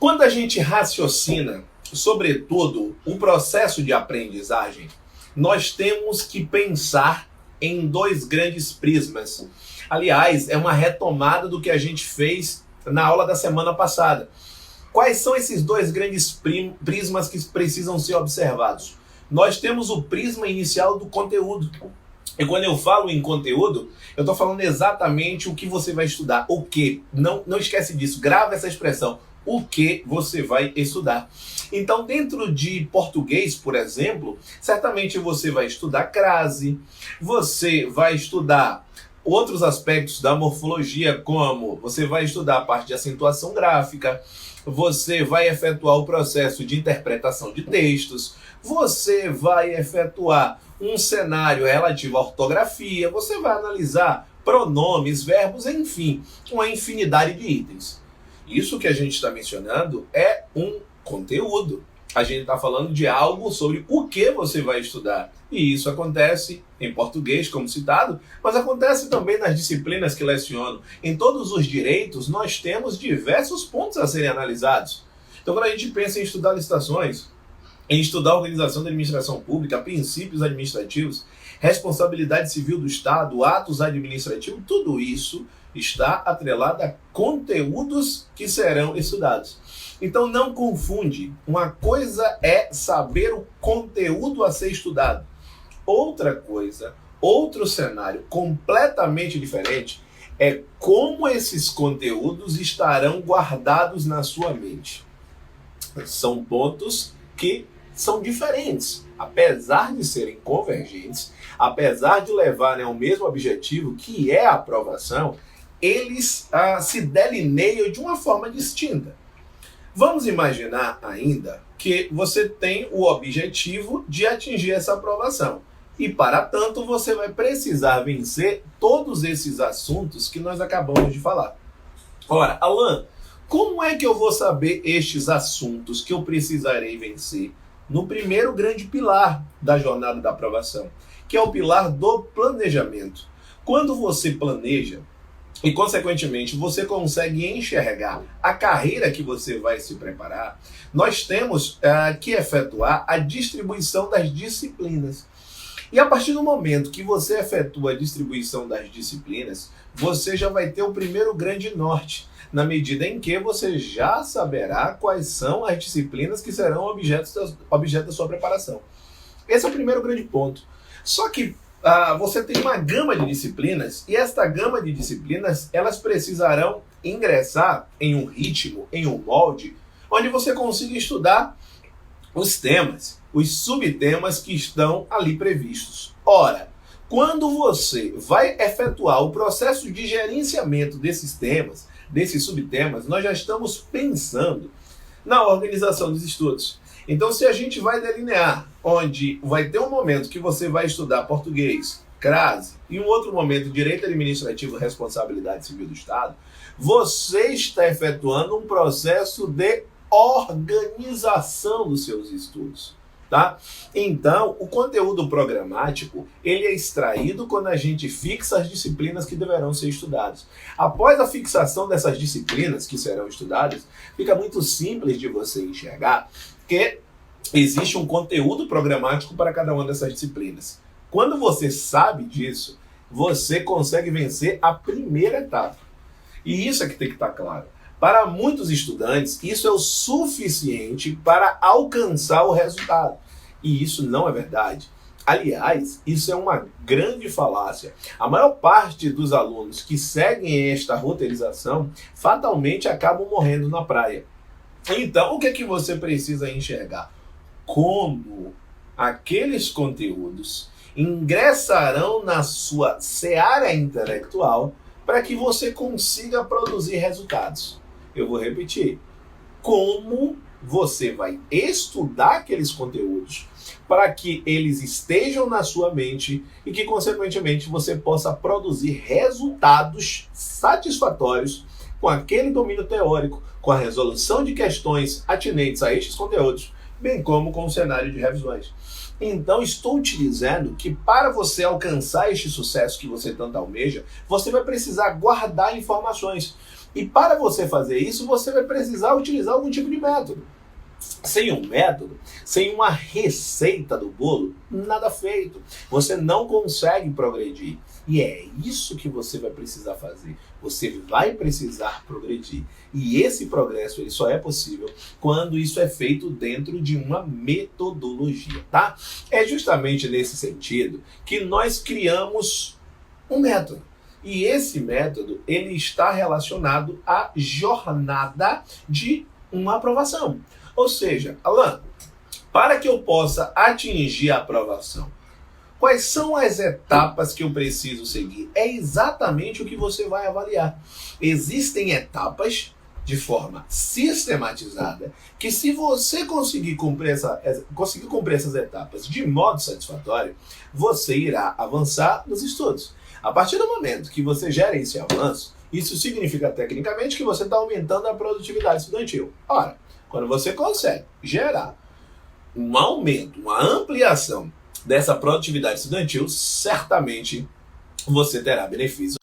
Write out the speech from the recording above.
Quando a gente raciocina, sobretudo, o processo de aprendizagem, nós temos que pensar em dois grandes prismas. Aliás, é uma retomada do que a gente fez na aula da semana passada. Quais são esses dois grandes prismas que precisam ser observados? Nós temos o prisma inicial do conteúdo. E quando eu falo em conteúdo, eu estou falando exatamente o que você vai estudar. O que? Não esquece disso, grava essa expressão. O que você vai estudar. Então, dentro de português, por exemplo, certamente você vai estudar crase, você vai estudar outros aspectos da morfologia, como você vai estudar a parte de acentuação gráfica, você vai efetuar o processo de interpretação de textos, você vai efetuar um cenário relativo à ortografia, você vai analisar pronomes, verbos, enfim, uma infinidade de itens. Isso que a gente está mencionando é um conteúdo. A gente está falando de algo sobre o que você vai estudar. E isso acontece em português, como citado, mas acontece também nas disciplinas que leciono. Em todos os direitos, nós temos diversos pontos a serem analisados. Então, quando a gente pensa em estudar licitações, em estudar a organização da administração pública, princípios administrativos, responsabilidade civil do Estado, atos administrativos, tudo isso está atrelado a conteúdos que serão estudados. Então não confunde, uma coisa é saber o conteúdo a ser estudado. Outra coisa, outro cenário completamente diferente é como esses conteúdos estarão guardados na sua mente. São pontos que são diferentes, apesar de serem convergentes, apesar de levarem ao mesmo objetivo, que é a aprovação, eles se delineiam de uma forma distinta. Vamos imaginar ainda que você tem o objetivo de atingir essa aprovação. E, para tanto, você vai precisar vencer todos esses assuntos que nós acabamos de falar. Ora, Alan, como é que eu vou saber estes assuntos que eu precisarei vencer? No primeiro grande pilar da jornada da aprovação, que é o pilar do planejamento. Quando você planeja, e, consequentemente, você consegue enxergar a carreira que você vai se preparar, nós temos que efetuar a distribuição das disciplinas. E a partir do momento que você efetua a distribuição das disciplinas, você já vai ter o primeiro grande norte, na medida em que você já saberá quais são as disciplinas que serão objeto da sua preparação. Esse é o primeiro grande ponto. Só que você tem uma gama de disciplinas, e esta gama de disciplinas, elas precisarão ingressar em um ritmo, em um molde, onde você consiga estudar os temas, os subtemas que estão ali previstos. Ora, quando você vai efetuar o processo de gerenciamento desses temas, desses subtemas, nós já estamos pensando na organização dos estudos. Então, se a gente vai delinear, onde vai ter um momento que você vai estudar português, crase, e um outro momento direito administrativo, responsabilidade civil do Estado, você está efetuando um processo de organização dos seus estudos. Tá? Então, o conteúdo programático, ele é extraído quando a gente fixa as disciplinas que deverão ser estudadas. Após a fixação dessas disciplinas que serão estudadas, fica muito simples de você enxergar que existe um conteúdo programático para cada uma dessas disciplinas. Quando você sabe disso, você consegue vencer a primeira etapa. E isso é que tem que estar claro. Para muitos estudantes, isso é o suficiente para alcançar o resultado. E isso não é verdade. Aliás, isso é uma grande falácia. A maior parte dos alunos que seguem esta roteirização fatalmente acabam morrendo na praia. Então, o que é que você precisa enxergar? Como aqueles conteúdos ingressarão na sua seara intelectual para que você consiga produzir resultados. Eu vou repetir. Como você vai estudar aqueles conteúdos para que eles estejam na sua mente e que, consequentemente, você possa produzir resultados satisfatórios com aquele domínio teórico, com a resolução de questões atinentes a estes conteúdos, bem como com o cenário de revisões. Então, estou te dizendo que para você alcançar este sucesso que você tanto almeja, você vai precisar guardar informações. E para você fazer isso, você vai precisar utilizar algum tipo de método. Sem um método, sem uma receita do bolo, nada feito. Você não consegue progredir. E é isso que você vai precisar fazer. Você vai precisar progredir. E esse progresso ele só é possível quando isso é feito dentro de uma metodologia, tá? É justamente nesse sentido que nós criamos um método. E esse método ele está relacionado à jornada de uma aprovação. Ou seja, Alan, para que eu possa atingir a aprovação, quais são as etapas que eu preciso seguir? É exatamente o que você vai avaliar. Existem etapas de forma sistematizada que se você conseguir cumprir essas etapas de modo satisfatório, você irá avançar nos estudos. A partir do momento que você gera esse avanço, isso significa tecnicamente que você está aumentando a produtividade estudantil. Ora, quando você consegue gerar um aumento, uma ampliação dessa produtividade estudantil, certamente você terá benefícios.